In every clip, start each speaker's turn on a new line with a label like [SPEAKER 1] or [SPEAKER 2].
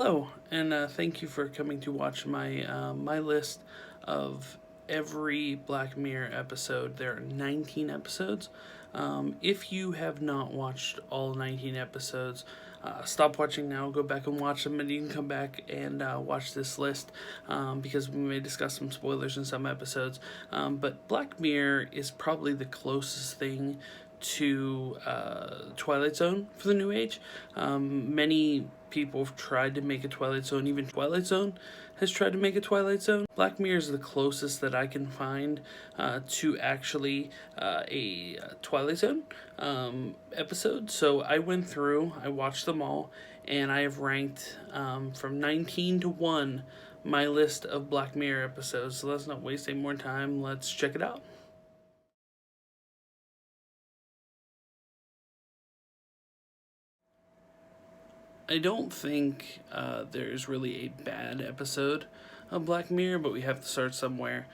[SPEAKER 1] Hello, and thank you for coming to watch my list of every Black Mirror episode. There are 19 episodes. If you have not watched all 19 episodes, stop watching now, go back and watch them, and you can come back and watch this list because we may discuss some spoilers in some episodes. But Black Mirror is probably the closest thing to Twilight Zone for the new age. Many people have tried to make a Twilight Zone. Even Twilight Zone has tried to make a Twilight Zone. Black Mirror is the closest that I can find to actually a Twilight Zone episode. So I went through, I watched them all, and I have ranked from 19 to 1 my list of Black Mirror episodes. So let's not waste any more time. Let's check it out. I don't think there's really a bad episode of Black Mirror, but we have to start somewhere.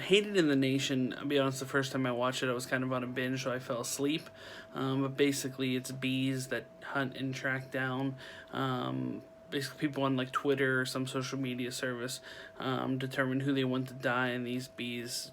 [SPEAKER 1] Hated in the Nation, I'll be honest, the first time I watched it, I was kind of on a binge, so I fell asleep. But basically, it's bees that hunt and track down basically people on like Twitter or some social media service, determine who they want to die, and these bees,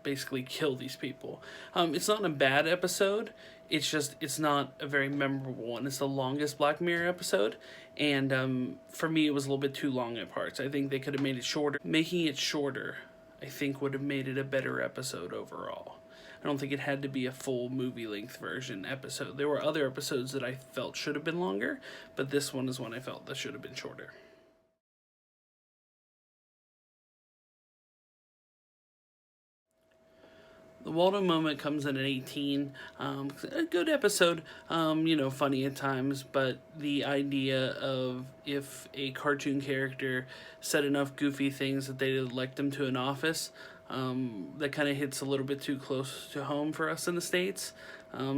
[SPEAKER 1] basically kill these people. It's not a bad episode. It's not a very memorable one. It's the longest Black Mirror episode, and for me, it was a little bit too long at parts. I think they could have made it shorter. Making it shorter, I think, would have made it a better episode overall. I don't think it had to be a full movie-length version episode. There were other episodes that I felt should have been longer, but this one is one I felt that should have been shorter. The Waldo Moment comes in at 18. A good episode, funny at times, but the idea of if a cartoon character said enough goofy things that they'd elect them to an office, that kind of hits a little bit too close to home for us in the States.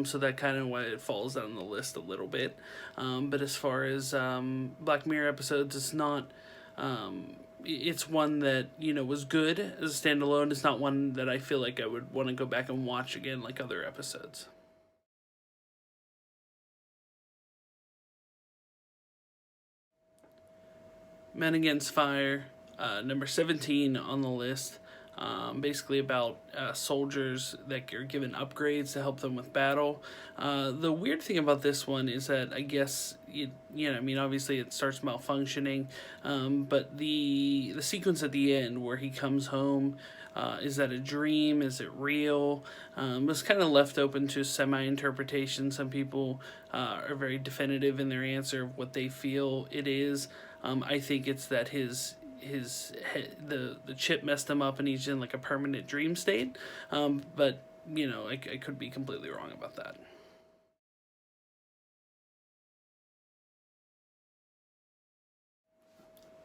[SPEAKER 1] So that kind of why it falls down the list a little bit. But as far as Black Mirror episodes, it's not... it's one that, was good as a standalone. It's not one that I feel like I would want to go back and watch again like other episodes. Men Against Fire, number 17 on the list. Basically about soldiers that are given upgrades to help them with battle. The weird thing about this one is that I guess obviously it starts malfunctioning, but the sequence at the end where he comes home, is that a dream? Is it real? Was kind of left open to semi-interpretation. Some people are very definitive in their answer of what they feel it is. I think it's that the chip messed him up and he's in like a permanent dream state, but I could be completely wrong about that.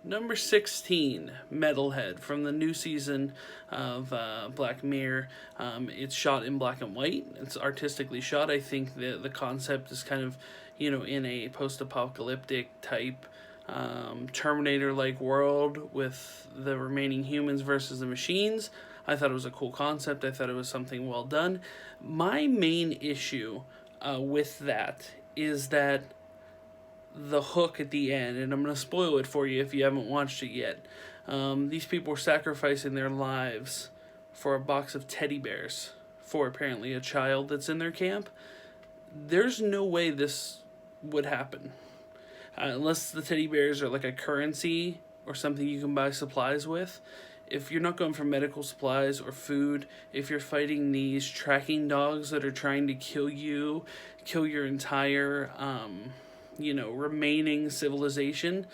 [SPEAKER 1] Number 16, Metalhead, from the new season of Black Mirror. It's shot in black and white. It's artistically shot. I think the concept is kind of, in a post-apocalyptic type Terminator-like world with the remaining humans versus the machines. I thought it was a cool concept. I thought it was something well done. My main issue with that is that the hook at the end, and I'm going to spoil it for you if you haven't watched it yet. These people were sacrificing their lives for a box of teddy bears for apparently a child that's in their camp. There's no way this would happen. Unless the teddy bears are like a currency or something you can buy supplies with. If you're not going for medical supplies or food, if you're fighting these tracking dogs that are trying to kill you, kill your entire, remaining civilization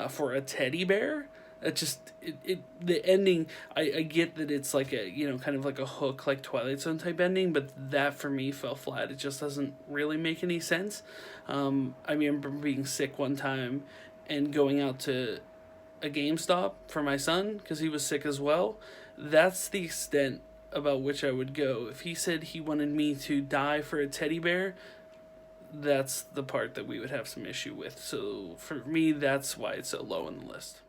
[SPEAKER 1] for a teddy bear, the ending, I get that it's like a, kind of like a hook, like Twilight Zone type ending, but that for me fell flat. It just doesn't really make any sense. I remember being sick one time and going out to a GameStop for my son because he was sick as well. That's the extent about which I would go. If he said he wanted me to die for a teddy bear, that's the part that we would have some issue with. So for me, that's why it's so low on the list.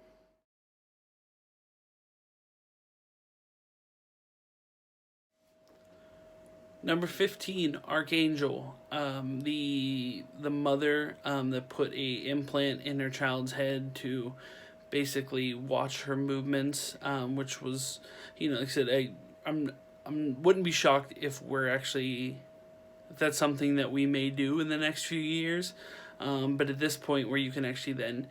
[SPEAKER 1] Number 15, Archangel. The mother that put a implant in her child's head to basically watch her movements, which was, like I said, I'm wouldn't be shocked if we're actually, if that's something that we may do in the next few years. But at this point, where you can actually then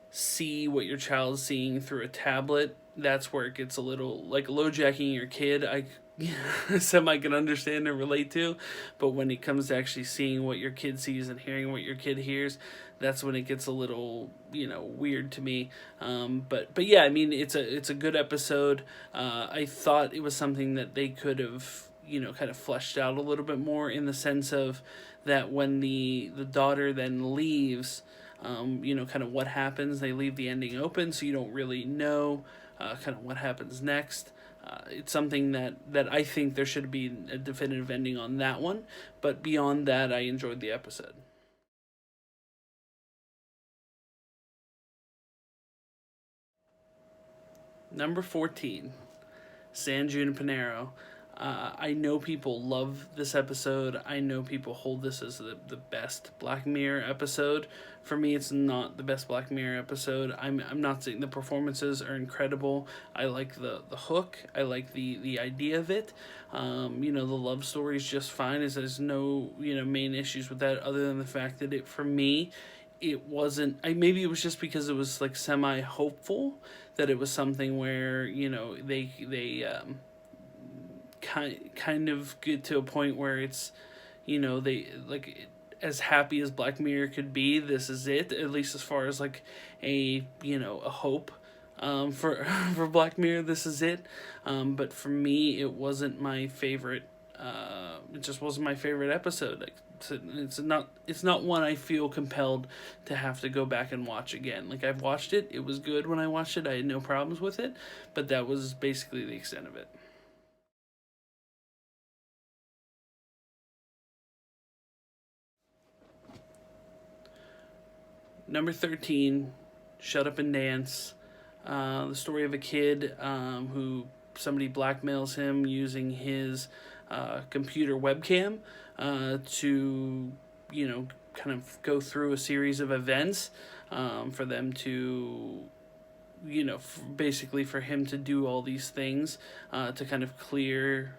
[SPEAKER 1] see what your child's seeing through a tablet, that's where it gets a little, like low jacking your kid, I semi can understand and relate to. But when it comes to actually seeing what your kid sees and hearing what your kid hears, that's when it gets a little, weird to me. But yeah, I mean, it's a good episode. I thought it was something that they could have, kind of fleshed out a little bit more, in the sense of that when the daughter then leaves, kind of what happens. They leave the ending open, so you don't really know kind of what happens next. It's something that I think there should be a definitive ending on that one, but beyond that, I enjoyed the episode. Number 14, San Junipero. I know people love this episode. I know people hold this as the best Black Mirror episode. For me, it's not the best Black Mirror episode. I'm not saying the performances are incredible. I like the hook. I like the idea of it. The love story is just fine. There's no main issues with that, other than the fact that for me, it wasn't. Maybe it was just because it was like semi hopeful, that it was something where they kind of get to a point where it's, they like, as happy as Black Mirror could be, this is it, at least as far as like a hope for for Black Mirror, this is it. But for me, it wasn't my favorite. It just wasn't my favorite episode. Like, it's not one I feel compelled to have to go back and watch again. Like, I've watched it. It was good when I watched it. I had no problems with it, but that was basically the extent of it. Number 13, Shut Up and Dance. The story of a kid who somebody blackmails him using his computer webcam to, kind of go through a series of events for them to, basically for him to do all these things to kind of clear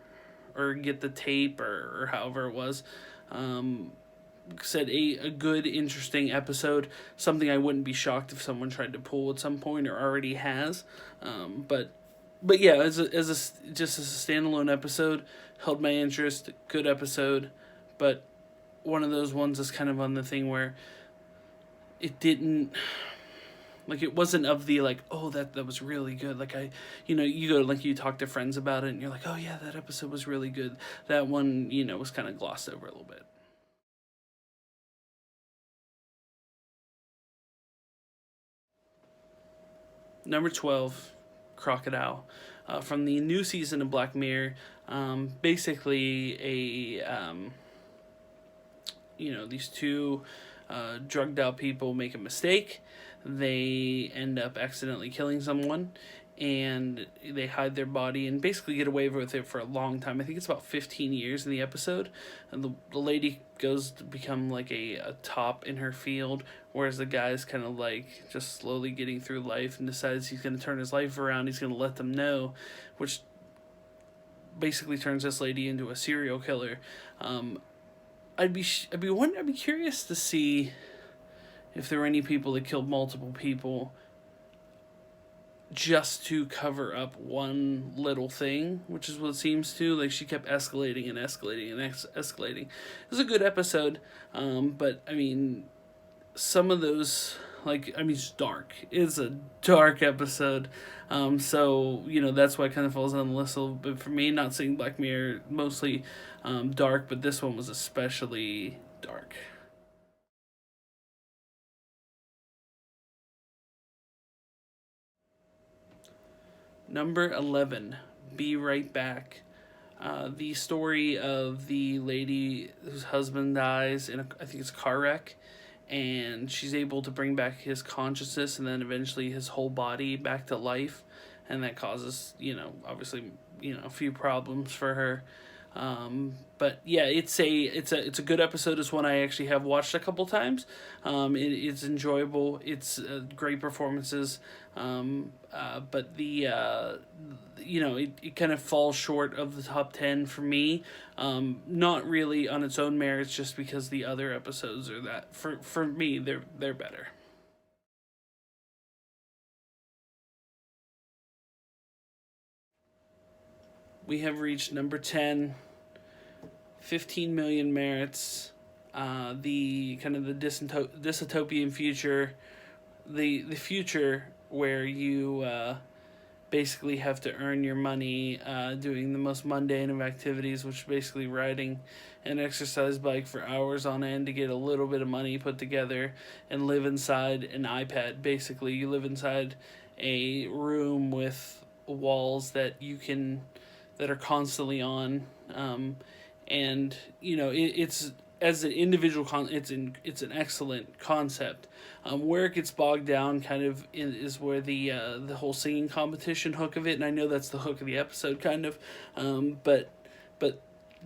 [SPEAKER 1] or get the tape, or however it was. Said a good, interesting episode. Something I wouldn't be shocked if someone tried to pull at some point, or already has. But yeah, just as a standalone episode, held my interest. Good episode, but one of those ones is kind of on the thing where it didn't. Like, it wasn't of the, like, oh, that was really good. Like, you go, like, you talk to friends about it, and you're like, oh, yeah, that episode was really good. That one, was kind of glossed over a little bit. Number 12, Crocodile. From the new season of Black Mirror. Basically, these two drugged out people make a mistake. They end up accidentally killing someone, and they hide their body and basically get away with it for a long time. I think it's about 15 years in the episode. And the lady goes to become like a top in her field, whereas the guy's kind of like just slowly getting through life and decides he's going to turn his life around. He's going to let them know, which basically turns this lady into a serial killer. I'd be curious to see if there were any people that killed multiple people just to cover up one little thing, which is what it seems to. Like, she kept escalating and escalating and escalating. It was a good episode, but I mean, some of those, it's dark. It's a dark episode, so that's why it kind of falls on the list a little bit for me. Not saying Black Mirror mostly dark, but this one was especially dark. Number 11, Be Right Back. The story of the lady whose husband dies in I think it's a car wreck, and she's able to bring back his consciousness and then eventually his whole body back to life, and that causes, obviously, a few problems for her. But yeah, it's a good episode. It's one I actually have watched a couple times. It's enjoyable. It's great performances. But it kind of falls short of the top 10 for me. Not really on its own merits, just because the other episodes are that for me they're better. We have reached number 10, 15 million merits. The kind of the dystopian future, the future where you basically have to earn your money doing the most mundane of activities, which is basically riding an exercise bike for hours on end to get a little bit of money put together and live inside an iPad. Basically, you live inside a room with walls that are constantly on, and it's as an individual it's an excellent concept. Where it gets bogged down kind of is where the whole singing competition hook of it, and I know that's the hook of the episode kind of, but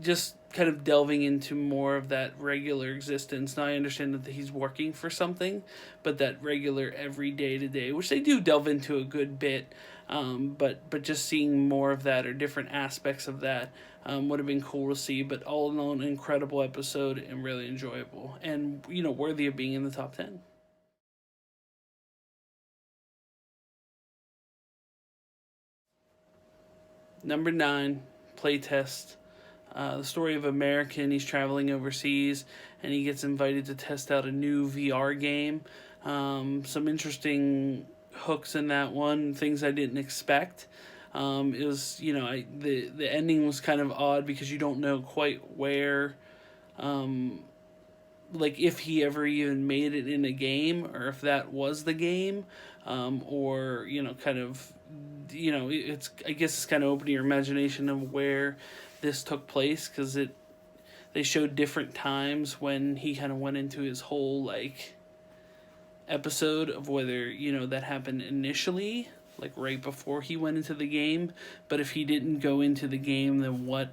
[SPEAKER 1] just kind of delving into more of that regular existence. Now I understand that he's working for something, but that regular every day to day, which they do delve into a good bit, but just seeing more of that or different aspects of that would have been cool to see. But all in all, an incredible episode and really enjoyable, and worthy of being in the top 10. Number 9, Playtest. The story of American. He's traveling overseas and he gets invited to test out a new VR game. Some interesting hooks in that one, things I didn't expect. It was, the ending was kind of odd because you don't know quite where, like if he ever even made it in a game or if that was the game, or kind of, it's, I guess it's kind of opening your imagination of where this took place, because they showed different times when he kind of went into his whole like episode of whether that happened initially, like right before he went into the game, but if he didn't go into the game, then what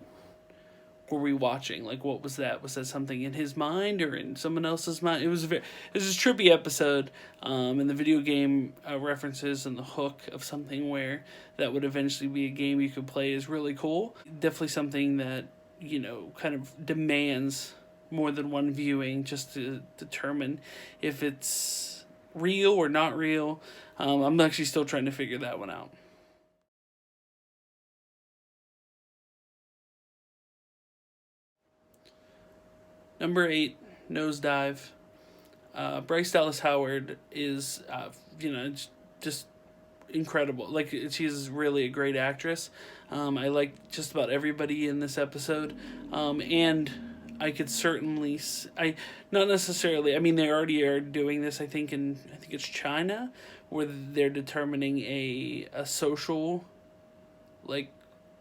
[SPEAKER 1] were we watching? Like, what was that? Was that something in his mind or in someone else's mind? It was a trippy episode, and the video game references and the hook of something where that would eventually be a game you could play is really cool. Definitely something that kind of demands more than one viewing just to determine if it's real or not real. I'm actually still trying to figure that one out. Number 8, Nosedive. Bryce Dallas Howard is, just incredible. Like, she's really a great actress. I like just about everybody in this episode, and I could certainly, not necessarily. I mean, they already are doing this. I think it's China, where they're determining a social, like,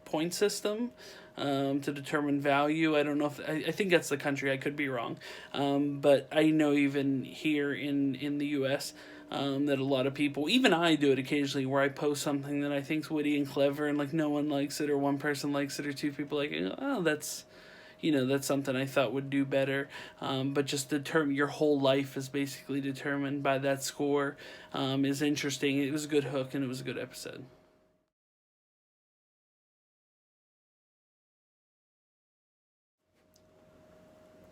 [SPEAKER 1] point system, to determine value. I don't know if I think that's the country. I could be wrong, but I know even here in the U.S. That a lot of people, even I do it occasionally, where I post something that I think's witty and clever, and like no one likes it, or one person likes it, or two people like it. Oh, that's something I thought would do better. But just determine your whole life is basically determined by that score. Is interesting. It was a good hook and it was a good episode.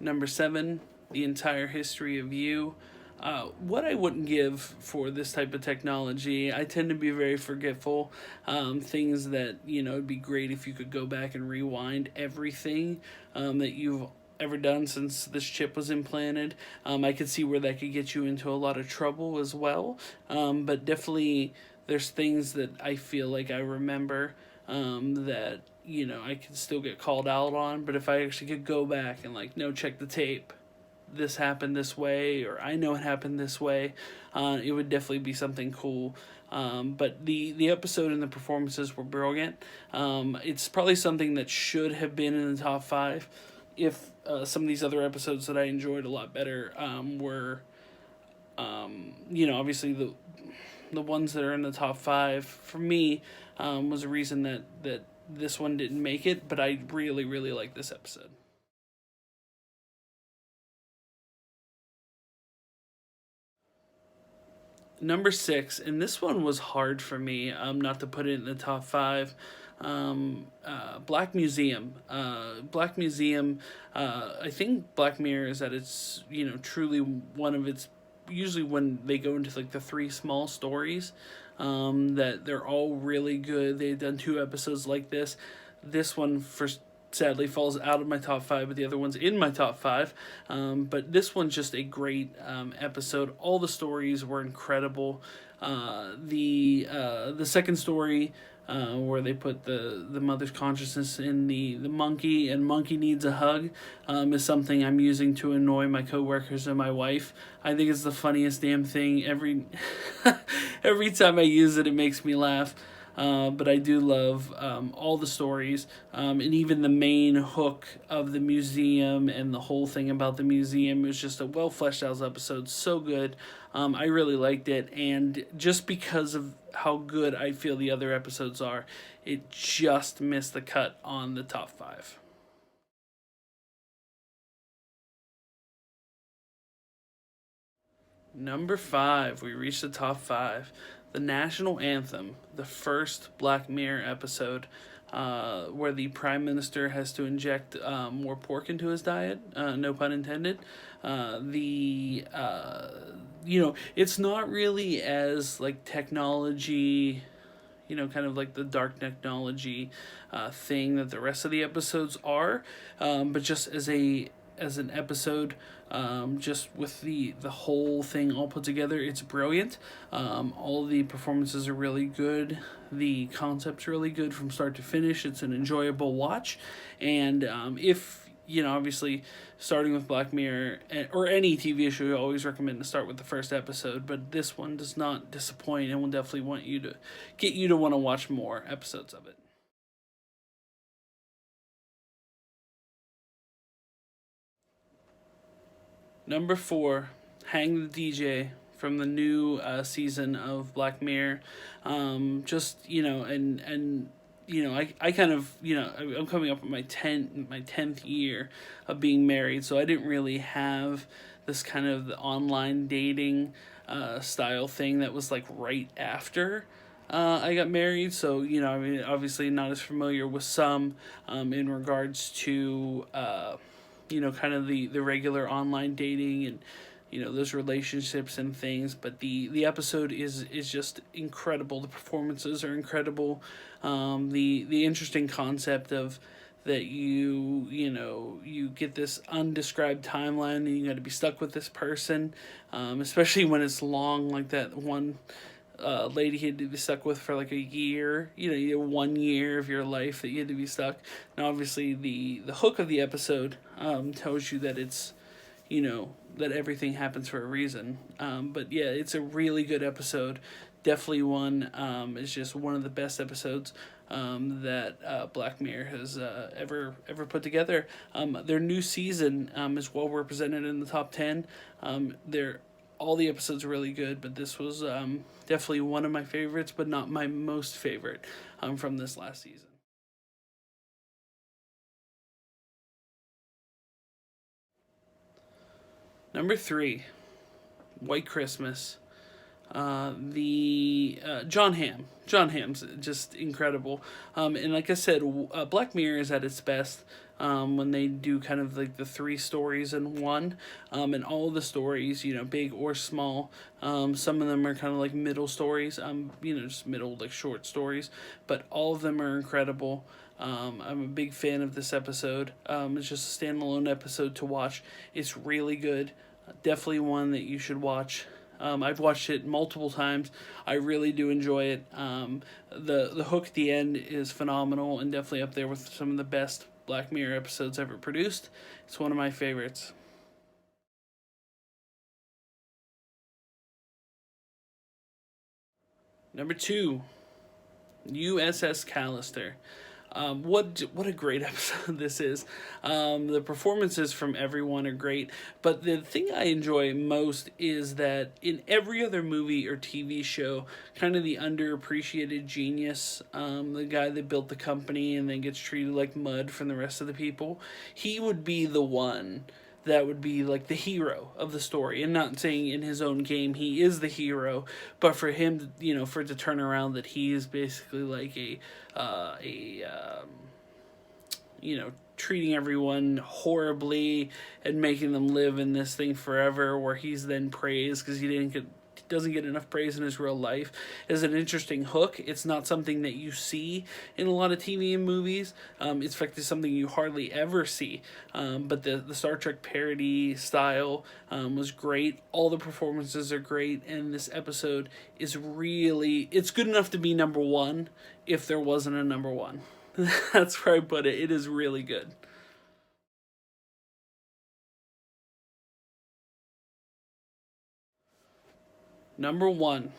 [SPEAKER 1] Number 7, The Entire History of You. What I wouldn't give for this type of technology, I tend to be very forgetful. Things that, it'd be great if you could go back and rewind everything that you've ever done since this chip was implanted. I could see where that could get you into a lot of trouble as well. But definitely there's things that I feel like I remember that I can still get called out on. But if I actually could go back and like, no, check the tape, this happened this way, or I know it happened this way, it would definitely be something cool. But the episode and the performances were brilliant. It's probably something that should have been in the top 5 if some of these other episodes that I enjoyed a lot better were, obviously the ones that are in the top 5 for me was a reason that this one didn't make it, but I really, really like this episode. Number 6, and this one was hard for me, not to put it in the top 5. Black Museum. Black Museum. I think Black Mirror is at its, truly one of its. Usually when they go into like the 3 small stories, that they're all really good. They've done 2 episodes like this. This one sadly falls out of my top 5, but the other one's in my top 5. But this one's just a great episode. All the stories were incredible. The second story, where they put the mother's consciousness in the monkey, and monkey needs a hug, is something I'm using to annoy my coworkers and my wife. I think it's the funniest damn thing. Every time I use it, it makes me laugh. But I do love all the stories, and even the main hook of the museum and the whole thing about the museum. It was just a well fleshed out episode, so good. I really liked it, and just because of how good I feel the other episodes are, it just missed the cut on the top 5. Number 5, we reached the top 5. The National Anthem, the first Black Mirror episode, where the Prime Minister has to inject more pork into his diet, no pun intended. It's not really as like technology, kind of like the dark technology thing that the rest of the episodes are, but just as an episode, just with the whole thing all put together, it's brilliant. All the performances are really good. The concept's really good from start to finish. It's an enjoyable watch, and if obviously starting with Black Mirror or any TV show, I always recommend to start with the first episode, but this one does not disappoint and will definitely want you to get you to want to watch more episodes of it. Number 4, Hang the DJ from the new season of Black Mirror. I kind of, I'm coming up with my 10th year of being married, so I didn't really have this kind of online dating style thing that was like right after I got married. So, obviously not as familiar with some in regards to kind of the regular online dating and those relationships and things. But the episode is just incredible. The performances are incredible. The interesting concept of that you get this undescribed timeline and you got to be stuck with this person, especially when it's long, like that one lady he had to be stuck with for like a year. You have 1 year of your life that you had to be stuck. And obviously the hook of the episode tells you that it's that everything happens for a reason. But yeah, it's a really good episode. Definitely one. It's just one of the best episodes that Black Mirror has ever put together. Their new season is well represented in the top 10. All the episodes are really good, but this was definitely one of my favorites, but not my most favorite from this last season. Number 3, White Christmas. The John Hamm. John Hamm's just incredible. And like I said, Black Mirror is at its best when they do kind of like the 3 stories in one. And all the stories, big or small. Some of them are kind of like middle stories. Just middle like short stories. But all of them are incredible. I'm a big fan of this episode. It's just a standalone episode to watch. It's really good. Definitely one that you should watch. I've watched it multiple times. I really do enjoy it. The hook at the end is phenomenal and definitely up there with some of the best Black Mirror episodes ever produced. It's one of my favorites. Number 2, USS Callister. What a great episode this is. The performances from everyone are great, but the thing I enjoy most is that in every other movie or TV show, kind of the underappreciated genius, the guy that built the company and then gets treated like mud from the rest of the people, he would be the one that would be like the hero of the story. And not saying in his own game he is the hero, but for him, for it to turn around that he is basically like treating everyone horribly and making them live in this thing forever, where he's then praised because he doesn't get enough praise in his real life, is an interesting hook. It's not something that you see in a lot of TV and movies. In fact, it's something you hardly ever see. But the Star Trek parody style was great. All the performances are great, and this episode is it's good enough to be number one if there wasn't a number one. That's where I put it. It is really good. Number one,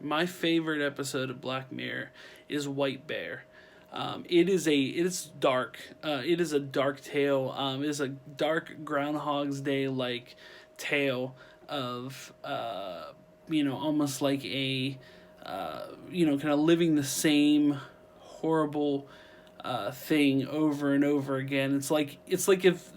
[SPEAKER 1] my favorite episode of Black Mirror is White Bear. It's dark. It is a dark tale. It is a dark Groundhog's Day like tale of almost like a kind of living the same horrible thing over and over again. It's like if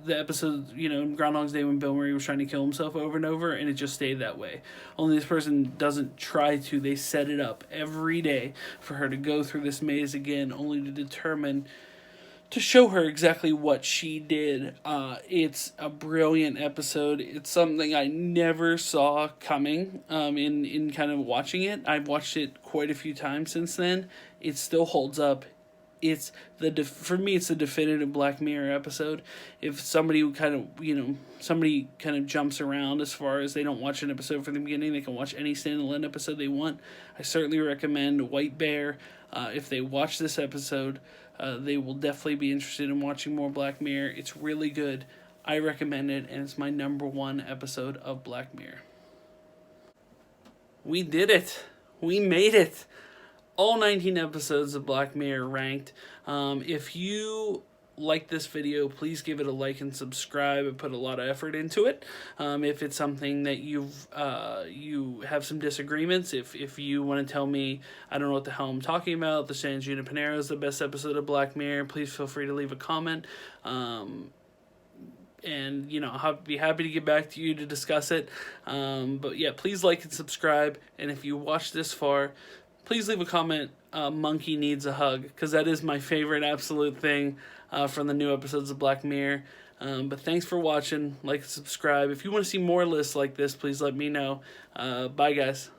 [SPEAKER 1] the episode, Groundhog's Day, when Bill Murray was trying to kill himself over and over, and it just stayed that way. Only this person doesn't try to. They set it up every day for her to go through this maze again, only to show her exactly what she did. It's a brilliant episode. It's something I never saw coming in kind of watching it. I've watched it quite a few times since then. It still holds up. For me, it's the definitive Black Mirror episode. If somebody jumps around as far as they don't watch an episode from the beginning, they can watch any standalone episode they want. I certainly recommend White Bear. If they watch this episode, they will definitely be interested in watching more Black Mirror. It's really good. I recommend it, and it's my number one episode of Black Mirror. We did it. We made it. All 19 episodes of Black Mirror ranked. If you like this video, please give it a like and subscribe. I put a lot of effort into it. If it's something that you have some disagreements, if you want to tell me I don't know what the hell I'm talking about, the San Junipero is the best episode of Black Mirror, please feel free to leave a comment. And I'll be happy to get back to you to discuss it. But yeah, please like and subscribe. And if you watched this far, please leave a comment, Monkey Needs a Hug, because that is my favorite absolute thing from the new episodes of Black Mirror. But thanks for watching. Like and subscribe. If you want to see more lists like this, please let me know. Bye, guys.